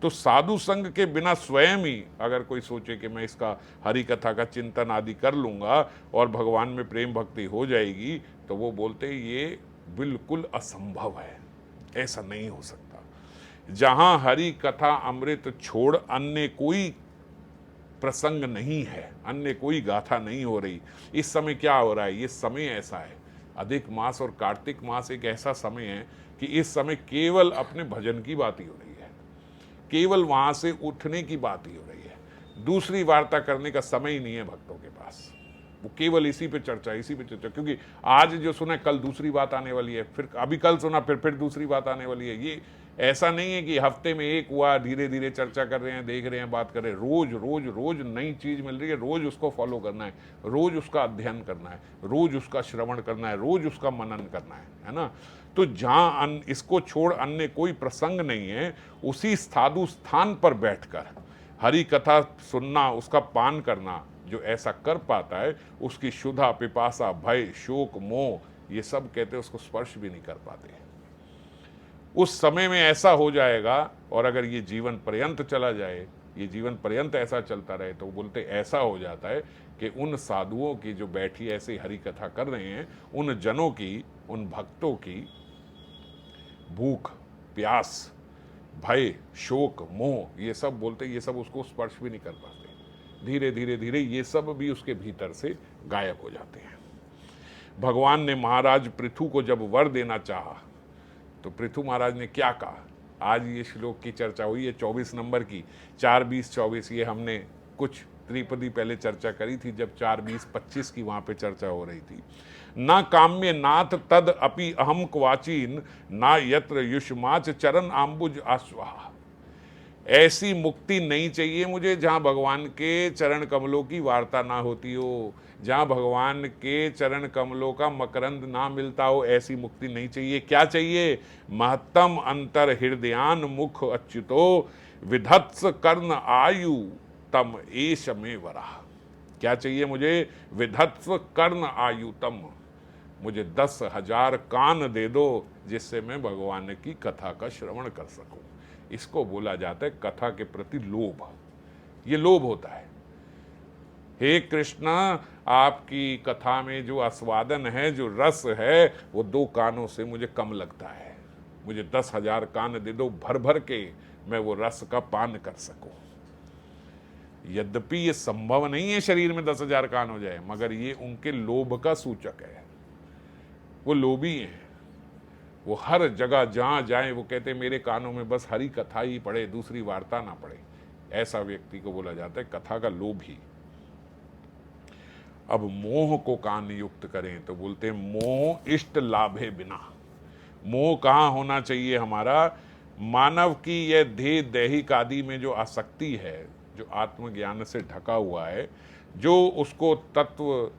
तो साधु संग के बिना स्वयं ही अगर कोई सोचे कि मैं इसका हरि कथा का चिंतन आदि कर लूंगा और भगवान में प्रेम भक्ति हो जाएगी, तो वो बोलते हैं ये बिल्कुल असंभव है, ऐसा नहीं हो सकता। जहां हरि कथा अमृत छोड़ अन्य कोई प्रसंग नहीं है, अन्य कोई गाथा नहीं हो रही। इस समय क्या हो रहा है? ये समय ऐसा है, अधिक मास और कार्तिक मास एक ऐसा समय है कि इस समय केवल अपने भजन की बात ही हो रही है, केवल वहां से उठने की बात ही हो रही है। दूसरी वार्ता करने का समय ही नहीं है भक्तों के पास। वो केवल इसी पे चर्चा, इसी पे चर्चा, क्योंकि आज जो सुना कल दूसरी बात आने वाली है, फिर अभी कल सुना फिर दूसरी बात आने वाली है। ये ऐसा नहीं है कि हफ्ते में एक हुआ, धीरे धीरे चर्चा कर रहे हैं, देख रहे हैं, बात कर रहे हैं। रोज रोज रोज नई चीज मिल रही है, रोज उसको फॉलो करना है, रोज उसका अध्ययन करना है, रोज उसका श्रवण करना है, रोज उसका मनन करना है ना। तो जहां इसको छोड़ अन्य कोई प्रसंग नहीं है, उसी साधु स्थान पर बैठकर हरि कथा सुनना, उसका पान करना, जो ऐसा कर पाता है उसकी क्षुधा पिपासा भय शोक मोह ये सब कहते हैं उसको स्पर्श भी नहीं कर पाते। उस समय में ऐसा हो जाएगा। और अगर ये जीवन पर्यंत चला जाए, ये जीवन पर्यंत ऐसा चलता रहे, तो बोलते ऐसा हो जाता है कि उन साधुओं की जो बैठी ऐसे हरि कथा कर रहे हैं, उन जनों की, उन भक्तों की भूख प्यास भय शोक मोह ये सब बोलते, ये सब उसको स्पर्श भी नहीं कर पाते। धीरे धीरे धीरे ये सब भी उसके भीतर से गायब हो जाते हैं। भगवान ने महाराज पृथु को जब वर देना चाहा, तो पृथु महाराज ने क्या कहा? आज ये श्लोक की चर्चा हुई है 24 नंबर की, 4, 20, 24, ये हमने कुछ त्रिपदी पहले चर्चा करी थी जब 4:20-25 की वहां पे चर्चा हो रही थी। ना काम्य नाथ तद अपि अहम क्वाचीन, ना यत्र युष्माच चरण आम्बुज आस्वाह। ऐसी मुक्ति नहीं चाहिए मुझे जहां भगवान के चरण कमलों की वार्ता ना होती हो, जहां भगवान के चरण कमलों का मकरंद ना मिलता हो। ऐसी मुक्ति नहीं चाहिए। क्या चाहिए? महत्तम अंतर हृदयान मुख अच्युतो, विधत्स कर्ण आयु तम एष में वरा। क्या चाहिए मुझे? विधत्स कर्ण आयु तम, मुझे 10,000 कान दे दो जिससे मैं भगवान की कथा का श्रवण कर सकूं। इसको बोला जाता है कथा के प्रति लोभ। ये लोभ होता है। हे कृष्ण, आपकी कथा में जो आस्वादन है, जो रस है, वो 2 कानों से मुझे कम लगता है। मुझे 10,000 कान दे दो, भर भर के मैं वो रस का पान कर सकूं। यद्यपि ये संभव नहीं है शरीर में 10,000 कान हो जाए, मगर ये उनके लोभ का सूचक है। वो लोभी हैं। वो हर जगह जहां जाए वो कहते मेरे कानों में बस हरी कथा ही पड़े, दूसरी वार्ता ना पड़े। ऐसा व्यक्ति को बोला जाता है कथा का लोभी। अब मोह को कान युक्त करें तो बोलते हैं मोह इष्ट लाभे बिना। मोह कहाँ होना चाहिए हमारा? मानव की यह देह दैहिक आदि में जो आसक्ति है, जो आत्मज्ञान से ढका हुआ है, जो उसको तत्व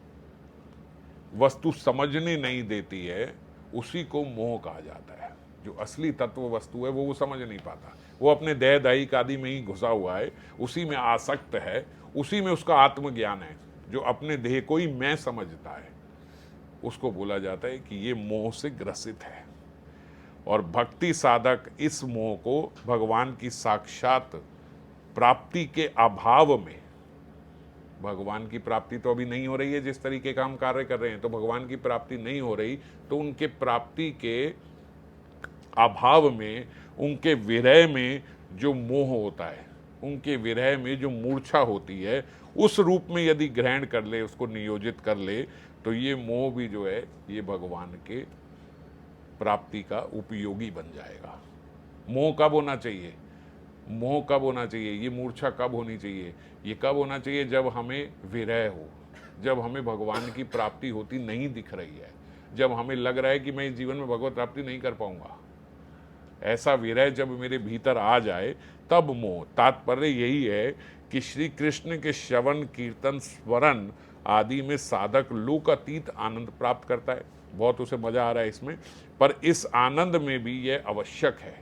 वस्तु समझने नहीं देती है, उसी को मोह कहा जाता है। जो असली तत्व वस्तु है वो समझ नहीं पाता। वो अपने देह दैहिक आदि में ही घुसा हुआ है, उसी में आसक्त है, उसी में उसका आत्मज्ञान है। जो अपने देह को ही मैं समझता है, उसको बोला जाता है कि ये मोह से ग्रसित है। और भक्ति साधक इस मोह को भगवान की साक्षात प्राप्ति के अभाव में, भगवान की प्राप्ति तो अभी नहीं हो रही है, जिस तरीके का हम कार्य कर रहे हैं तो भगवान की प्राप्ति नहीं हो रही, तो उनके प्राप्ति के अभाव में, उनके विरह में जो मोह होता है, उनके विरह में जो मूर्छा होती है, उस रूप में यदि ग्रहण कर ले, उसको नियोजित कर ले, तो ये मोह भी जो है ये भगवान के प्राप्ति का उपयोगी बन जाएगा। मोह कब होना चाहिए? मोह कब होना चाहिए? ये मूर्छा कब होनी चाहिए? ये कब होना चाहिए? जब हमें विरह हो, जब हमें भगवान की प्राप्ति होती नहीं दिख रही है, जब हमें लग रहा है कि मैं इस जीवन में भगवत प्राप्ति नहीं कर पाऊंगा। ऐसा विरह जब मेरे भीतर आ जाए तब मोह। तात्पर्य यही है कि श्री कृष्ण के श्रवण कीर्तन स्मरण आदि में साधक लोकातीत आनंद प्राप्त करता है। बहुत उसे मजा आ रहा है इसमें, पर इस आनंद में भी यह आवश्यक है।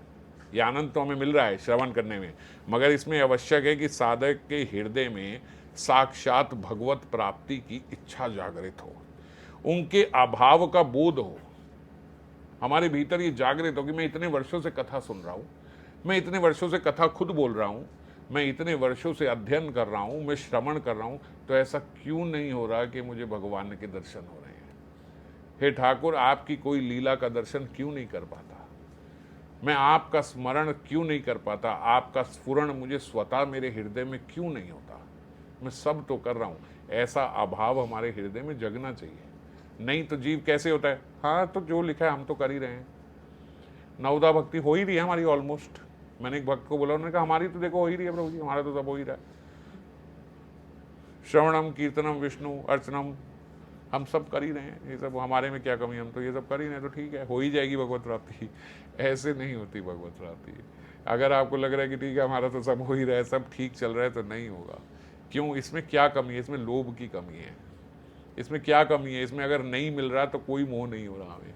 यह आनंद तो हमें मिल रहा है श्रवण करने में, मगर इसमें आवश्यक है कि साधक के हृदय में साक्षात भगवत प्राप्ति की इच्छा जागृत हो, उनके अभाव का बोध हो। हमारे भीतर ये जागृत हो कि मैं इतने वर्षों से कथा सुन रहा हूँ, मैं इतने वर्षों से कथा खुद बोल रहा हूँ, मैं इतने वर्षों से अध्ययन कर रहा हूँ, मैं श्रवण कर रहा हूँ, तो ऐसा क्यों नहीं हो रहा कि मुझे भगवान के दर्शन हो रहे हैं? हे ठाकुर, आपकी कोई लीला का दर्शन क्यों नहीं कर पाता? मैं आपका स्मरण क्यों नहीं कर पाता? आपका स्फुरण मुझे स्वतः मेरे हृदय में क्यों नहीं होता? मैं सब तो कर रहा हूँ। ऐसा अभाव हमारे हृदय में जगना चाहिए। नहीं तो जीव कैसे होता है? हाँ, तो जो लिखा है हम तो कर ही रहे हैं। नवदा भक्ति हो ही रही है हमारी ऑलमोस्ट। मैंने एक भक्त को बोला, उन्होंने कहा हमारी तो देखो हो ही रही है प्रभु जी, हमारा तो सब हो ही रहा है। श्रवणम कीर्तनम विष्णु अर्चनम हम सब कर ही रहे हैं। ये सब हमारे में क्या कमी, हम तो ये सब कर ही रहे हैं, तो ठीक है, हो ही जाएगी भगवत प्राप्ति। ऐसे नहीं होती भगवत प्राप्ति। अगर आपको लग रहा है कि ठीक है हमारा तो सब हो ही रहा है, सब ठीक चल रहा है, तो नहीं होगा। क्यों? इसमें क्या कमी है? इसमें लोभ की कमी है। इसमें क्या कमी है? इसमें अगर नहीं मिल रहा तो कोई मोह नहीं हो रहा हमें,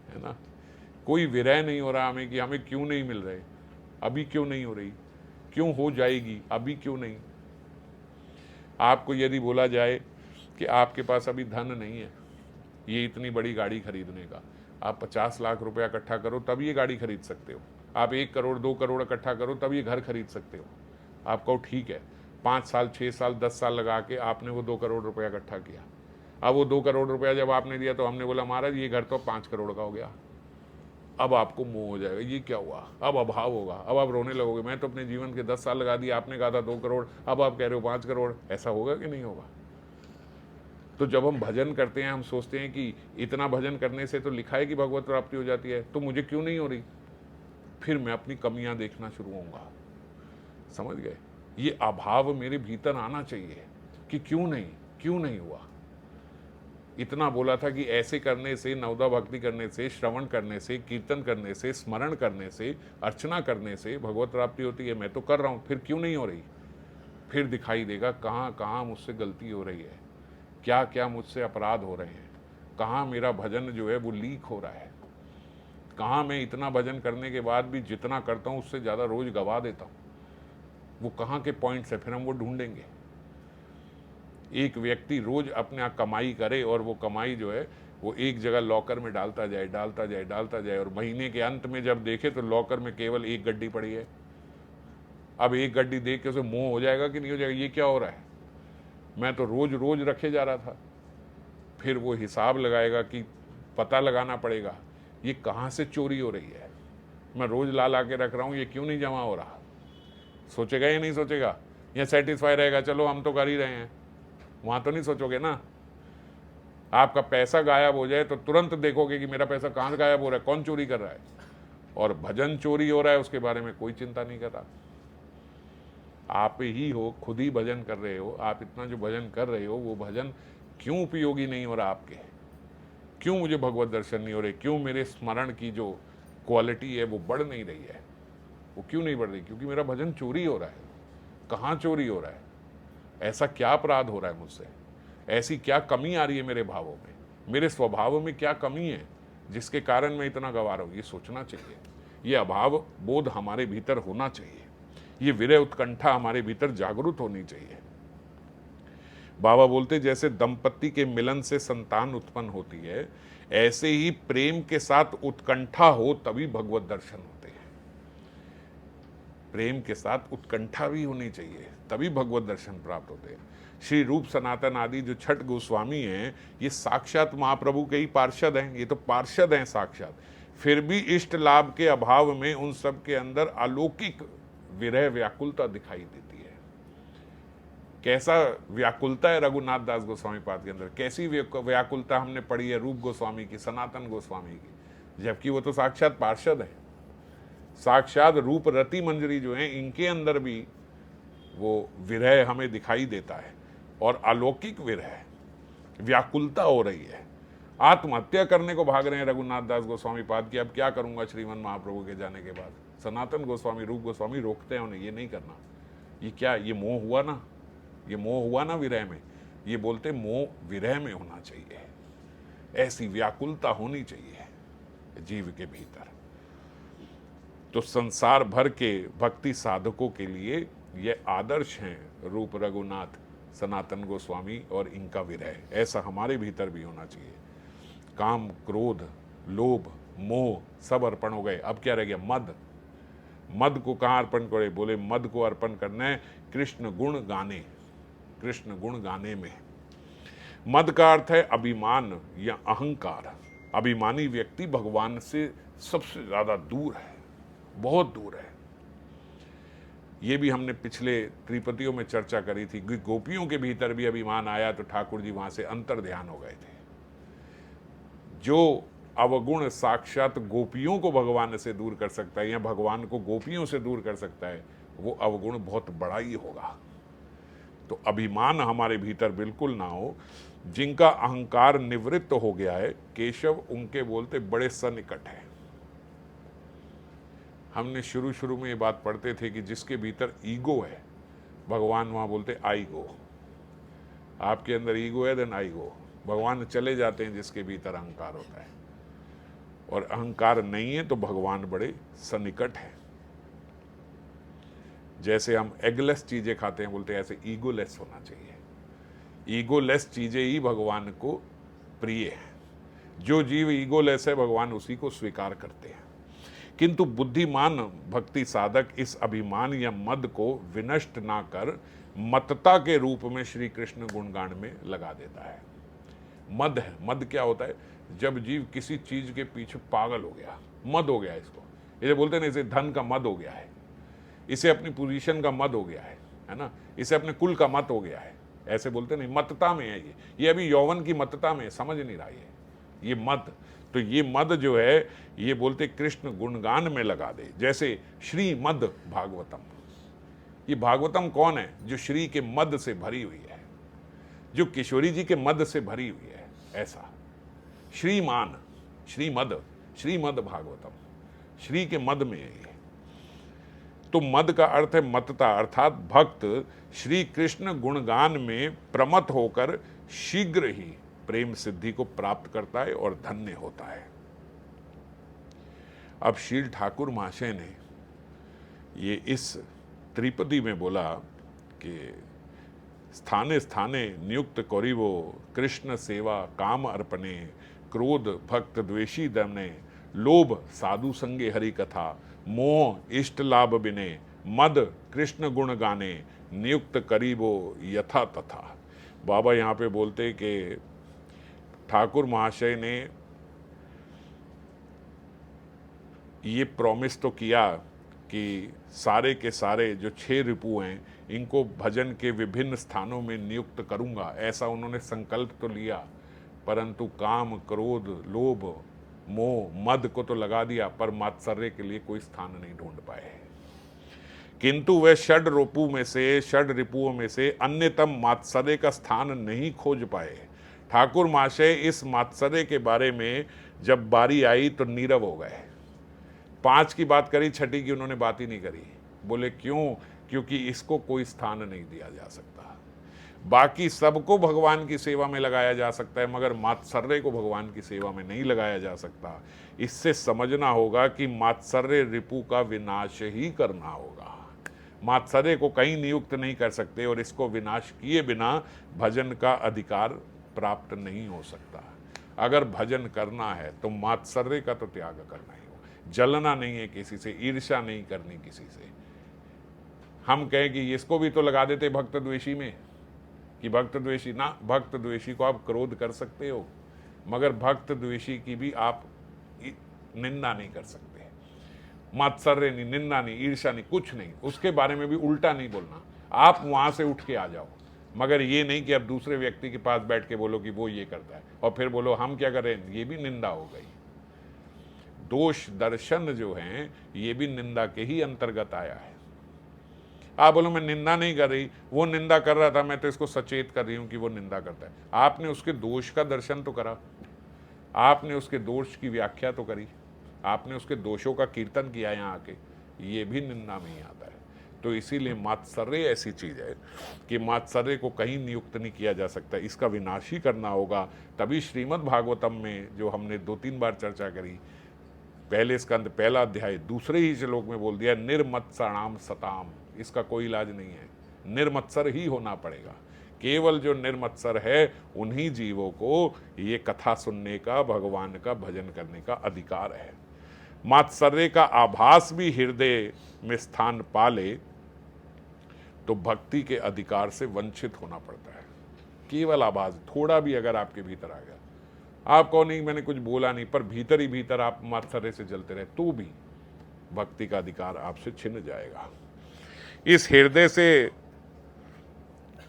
है ना? कोई विरह नहीं हो रहा हमें कि हमें क्यों नहीं मिल रहे, अभी क्यों नहीं हो रही, क्यों हो जाएगी, अभी क्यों नहीं। आपको यदि बोला जाए कि आपके पास अभी धन नहीं है ये इतनी बड़ी गाड़ी खरीदने का, आप 50 लाख रुपया इकट्ठा करो तब ये गाड़ी खरीद सकते हो। आप 1 करोड़ 2 करोड़ इकट्ठा करो तब ये घर खरीद सकते हो। आप कहो ठीक है, 5 साल 6 साल 10 साल लगा के आपने वो 2 करोड़ रुपया इकट्ठा किया। अब वो 2 करोड़ रुपया जब आपने दिया तो हमने बोला महाराज ये घर तो 5 करोड़ का हो गया। अब आपको मोह हो जाएगा, ये क्या हुआ, अब अभाव होगा, अब आप रोने लगोगे, मैं तो अपने जीवन के 10 साल लगा दिए, आपने कहा था 2 करोड़, अब आप कह रहे हो 5 करोड़। ऐसा होगा कि नहीं होगा? तो जब हम भजन करते हैं हम सोचते हैं कि इतना भजन करने से तो लिखा है कि भगवत प्राप्ति हो जाती है, तो मुझे क्यों नहीं हो रही? फिर मैं अपनी कमियां देखना शुरू होऊंगा। समझ गए? ये अभाव मेरे भीतर आना चाहिए कि क्यों नहीं हुआ। इतना बोला था कि ऐसे करने से, नवदा भक्ति करने से, श्रवण करने से, कीर्तन करने से, स्मरण करने से, अर्चना करने से भगवत प्राप्ति होती है। मैं तो कर रहा हूँ, फिर क्यों नहीं हो रही? फिर दिखाई देगा कहाँ कहाँ मुझसे गलती हो रही है, क्या क्या मुझसे अपराध हो रहे हैं, कहाँ मेरा भजन जो है वो लीक हो रहा है, कहाँ मैं इतना भजन करने के बाद भी जितना करता हूँ उससे ज़्यादा रोज गवा देता हूँ। वो कहाँ के पॉइंट्स है, फिर हम वो ढूंढेंगे। एक व्यक्ति रोज अपने यहाँ कमाई करे और वो कमाई जो है वो एक जगह लॉकर में डालता जाए और महीने के अंत में जब देखे तो लॉकर में केवल एक गड्डी पड़ी है। अब एक गड्डी देख के उसे मोह हो जाएगा कि नहीं हो जाएगा, ये क्या हो रहा है, मैं तो रोज रोज रखे जा रहा था। फिर वो हिसाब लगाएगा कि पता लगाना पड़ेगा ये कहाँ से चोरी हो रही है, मैं रोज ला के रख रहा हूँ, ये क्यों नहीं जमा हो रहा। सोचेगा या नहीं सोचेगा, या सेटिस्फाई रहेगा चलो हम तो कर ही रहे हैं, वहाँ तो नहीं सोचोगे ना। आपका पैसा गायब हो जाए तो तुरंत देखोगे कि मेरा पैसा कहाँ से गायब हो रहा है, कौन चोरी कर रहा है। और भजन चोरी हो रहा है उसके बारे में कोई चिंता नहीं कर रहा। आप ही हो, खुद ही भजन कर रहे हो। आप इतना जो भजन कर रहे हो वो भजन क्यों उपयोगी नहीं हो रहा आपके, क्यों मुझे भगवत दर्शन नहीं हो रहे, क्यों मेरे स्मरण की जो क्वालिटी है वो बढ़ नहीं रही है, वो क्यों नहीं बढ़ रही? क्योंकि मेरा भजन चोरी हो रहा है। कहाँ चोरी हो रहा है? ऐसा क्या अपराध हो रहा है मुझसे? ऐसी क्या कमी आ रही है मेरे भावों में, मेरे स्वभाव में क्या कमी है जिसके कारण मैं इतना गंवा रहा हूँ? ये सोचना चाहिए। ये अभाव बोध हमारे भीतर होना चाहिए। ये विरह उत्कंठा हमारे भीतर जागरूक होनी चाहिए। बाबा बोलते जैसे दंपति के मिलन से संतान उत्पन्न होती है, ऐसे ही प्रेम के साथ उत्कंठा हो तभी भगवत दर्शन होते हैं। प्रेम के साथ उत्कंठा भी होनी चाहिए, तभी भगवत दर्शन प्राप्त होते हैं। श्री रूप सनातन आदि जो छठ गोस्वामी हैं, ये साक्षात महाप्रभु के ही पार्षद हैं, ये तो पार्षद हैं साक्षात। फिर भी इष्ट लाभ के अभाव में उन सब के अंदर अलौकिक विरह व्याकुलता दिखाई देती है। कैसा व्याकुलता है रघुनाथ दास गोस्वामी पाद के अंदर, कैसी व्याकुलता हमने पढ़ी है रूप गोस्वामी की, सनातन गोस्वामी की, जबकि वो तो साक्षात पार्षद है। साक्षात रूप रति मंजरी जो है, इनके अंदर भी वो विरह हमें दिखाई देता है और अलौकिक विरह, व्याकुलता हो रही है। आत्महत्या करने को भाग रहे हैं रघुनाथ दास गोस्वामी पाद की, अब क्या करूंगा श्रीमन महाप्रभु के जाने के बाद। सनातन गोस्वामी, रूप गोस्वामी रोकते हैं उन्हें, ये नहीं करना। ये क्या, ये मोह हुआ ना, ये मोह हुआ ना विरह में। ये बोलते मोह विरह में होना चाहिए, ऐसी व्याकुलता होनी चाहिए जीव के भीतर। तो संसार भर के भक्ति साधकों के लिए ये आदर्श हैं रूप रघुनाथ सनातन गोस्वामी और इनका विरह। ऐसा हमारे भीतर भी होना चाहिए। काम, क्रोध, लोभ, मोह सब अर्पण हो गए, अब क्या रह गया? मद। मद को कहाँ अर्पण करे? बोले मद को अर्पण करना है कृष्ण गुण गाने, कृष्ण गुण गाने में। मद का अर्थ है अभिमान या अहंकार। अभिमानी व्यक्ति भगवान से सबसे ज्यादा दूर है, बहुत दूर है। ये भी हमने पिछले त्रिपतियों में चर्चा करी थी। गोपियों के भीतर भी अभिमान आया तो ठाकुर जी वहां से अंतर ध्यान हो गए थे। जो अवगुण साक्षात गोपियों को भगवान से दूर कर सकता है या भगवान को गोपियों से दूर कर सकता है, वो अवगुण बहुत बड़ा ही होगा। तो अभिमान हमारे भीतर बिल्कुल ना हो। जिनका अहंकार निवृत्त हो गया है, केशव उनके बोलते बड़े सन्निकट है। हमने शुरू में ये बात पढ़ते थे कि जिसके भीतर ईगो है, भगवान वहां बोलते आई गो। आपके अंदर ईगो है, देन आई गो। भगवान चले जाते हैं जिसके भीतर अहंकार होता है, और अहंकार नहीं है तो भगवान बड़े सन्निकट है। जैसे हम एगलेस चीजें खाते हैं, बोलते हैं ऐसे ईगोलेस होना चाहिए। ईगोलेस चीजें ही भगवान को प्रिय है। जो जीव ईगोलेस है भगवान उसी को स्वीकार करते हैं। किंतु बुद्धिमान भक्ति साधक इस अभिमान या मद को विनष्ट ना कर मतता के रूप में श्री कृष्ण गुणगान में लगा देता है। मद है, मद क्या होता है? जब जीव किसी चीज के पीछे पागल हो गया, मद हो गया इसको, इसे बोलते हैं ना, इसे धन का मद हो गया है, इसे अपनी पोजीशन का मद हो गया है ना, इसे अपने कुल का मत हो गया है, ऐसे बोलते नहीं। मतता में है ये अभी यौवन की मतता में, समझ नहीं रहा ये मद। तो ये मद जो है ये बोलते कृष्ण गुणगान में लगा दे। जैसे श्रीमद भागवतम, ये भागवतम कौन है? जो श्री के मद से भरी हुई है, जो किशोरी जी के मद से भरी हुई है, ऐसा श्रीमान, श्रीमद भागवतम, श्री के मद में है ये। तो मद का अर्थ है मतता, अर्थात भक्त श्री कृष्ण गुणगान में प्रमत होकर शीघ्र ही प्रेम सिद्धि को प्राप्त करता है और धन्य होता है। अब शील ठाकुर महाशय ने ये इस त्रिपदी में बोला कि स्थाने स्थाने नियुक्त करिवो कृष्ण सेवा काम अर्पणे, क्रोध भक्त द्वेषी दमने, लोभ साधु संगे हरि कथा, मोह इष्ट लाभ बिने, मद कृष्ण गुण गाने, नियुक्त करीबो यथा तथा। बाबा यहाँ पे बोलते कि ठाकुर महाशय ने ये प्रॉमिस तो किया कि सारे के सारे जो 6 रिपु हैं इनको भजन के विभिन्न स्थानों में नियुक्त करूंगा, ऐसा उन्होंने संकल्प तो लिया, परंतु काम क्रोध लोभ मोह मद को तो लगा दिया, पर मात्सर्य के लिए कोई स्थान नहीं ढूंढ पाए। किंतु वे षड रिपुओं में से अन्यतम मात्सर्य का स्थान नहीं खोज पाए। ठाकुर महाशय इस मात्सर्य के बारे में जब बारी आई तो नीरव हो गए। 5 की बात करी, 6 की उन्होंने बात ही नहीं करी। बोले क्यों? क्योंकि इसको कोई स्थान नहीं दिया जा सकता। बाकी सबको भगवान की सेवा में लगाया जा सकता है, मगर मात्सर्य को भगवान की सेवा में नहीं लगाया जा सकता। इससे समझना होगा कि मात्सर्य रिपु का विनाश ही करना होगा। मात्सर्य को कहीं नियुक्त नहीं कर सकते और इसको विनाश किए बिना भजन का अधिकार प्राप्त नहीं हो सकता। अगर भजन करना है तो मात्सर्य का तो त्याग करना ही होगा। जलना नहीं है किसी से, ईर्ष्या नहीं करनी किसी से। हम कहें कि इसको भी तो लगा देते भक्त द्वेषी में, कि भक्त द्वेषी ना, भक्त द्वेषी को आप क्रोध कर सकते हो, मगर भक्त द्वेषी की भी आप निंदा नहीं कर सकते। मात्सर्य नहीं, निंदा नहीं, ईर्ष्या नहीं, कुछ नहीं, उसके बारे में भी उल्टा नहीं बोलना। आप वहां से उठ के आ जाओ, मगर ये नहीं कि अब दूसरे व्यक्ति के पास बैठ के बोलो कि वो ये करता है और फिर बोलो हम क्या करें, ये भी निंदा हो गई। दोष दर्शन जो हैं ये भी निंदा के ही अंतर्गत आया है। आप बोलो मैं निंदा नहीं कर रही, वो निंदा कर रहा था, मैं तो इसको सचेत कर रही हूं कि वो निंदा करता है। आपने उसके दोष का दर्शन तो करा, आपने उसके दोष की व्याख्या तो करी, आपने उसके दोषों का कीर्तन किया यहाँ आके, ये भी निंदा में ही आता है। तो इसीलिए मात्सर्य ऐसी चीज है कि मात्सर्य को कहीं नियुक्त नहीं किया जा सकता, इसका विनाश ही करना होगा। तभी श्रीमद् भागवतम में जो हमने 2-3 बार चर्चा करी, पहले स्कंद पहला अध्याय दूसरे ही श्लोक में बोल दिया निर्मत्सराणाम सताम, इसका कोई इलाज नहीं है, निर्मत्सर ही होना पड़ेगा। केवल जो निर्मत्सर है उन्हीं जीवों को ये कथा सुनने का, भगवान का भजन करने का अधिकार है। मात्सर्य का आभास भी हृदय में स्थान पाले तो भक्ति के अधिकार से वंचित होना पड़ता है। केवल आभास थोड़ा भी अगर आपके भीतर आ गया, आप कहो नहीं मैंने कुछ बोला नहीं, पर भीतर ही भीतर आप मात्सर्य से जलते रहे तो भी भक्ति का अधिकार आपसे छिन जाएगा। इस हृदय से,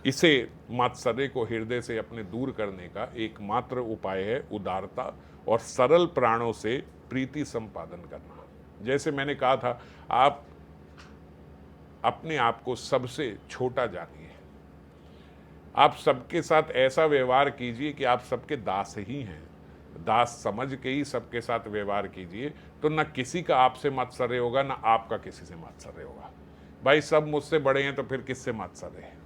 इसे मात्सर्य को हृदय से अपने दूर करने का एकमात्र उपाय है उदारता और सरल प्राणों से प्रीति संपादन करना। जैसे मैंने कहा था, आप अपने आप को सबसे छोटा जानिए, आप सबके साथ ऐसा व्यवहार कीजिए कि आप सबके दास ही हैं, दास समझ के ही सबके साथ व्यवहार कीजिए, तो ना किसी का आपसे मात्सर्य होगा ना आपका किसी से मात्सर्य होगा। भाई सब मुझसे बड़े हैं तो फिर किससे मात्सर्य है?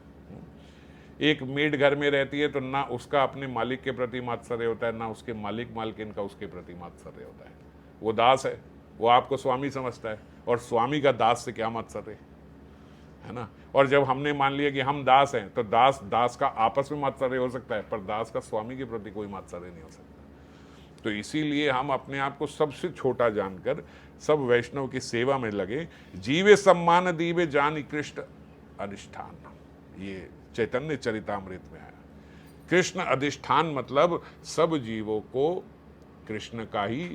एक मेड घर में रहती है तो ना उसका अपने मालिक के प्रति मात्सर्य होता है, ना उसके मालिक मालकिन का उसके प्रति मात्सर्य होता है। वो दास है, वो आपको स्वामी समझता है, और स्वामी का दास से क्या मात्सर्य है ना। और जब हमने मान लिया कि हम दास हैं तो दास का आपस में मात्सर्य हो सकता है, पर दास का स्वामी के प्रति कोई मात्सर्य नहीं हो सकता। तो इसीलिए हम अपने आप को सबसे छोटा जानकर सब वैष्णव की सेवा में लगे। जीवे सम्मान दीवे जान कृष्ण अधिष्ठान, ये चैतन्य चरितामृत में है। कृष्ण अधिष्ठान मतलब सब जीवों को कृष्ण का ही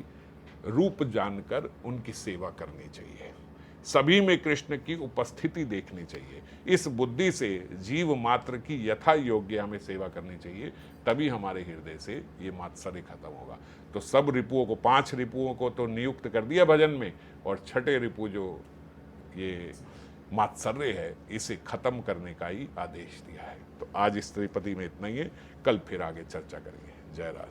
रूप जानकर उनकी सेवा करनी चाहिए, सभी में कृष्ण की उपस्थिति देखनी चाहिए। इस बुद्धि से जीव मात्र की यथा योग्य हमें सेवा करनी चाहिए, तभी हमारे हृदय से ये मात्सर्य खत्म होगा। तो सब रिपुओं को, 5 रिपुओं को तो नियुक्त कर दिया भजन में, और 6ठे रिपु जो ये मात्सर्य है, इसे खत्म करने का ही आदेश दिया है। तो आज स्त्रीपति में इतना ही है, कल फिर आगे चर्चा करेंगे। जय राज।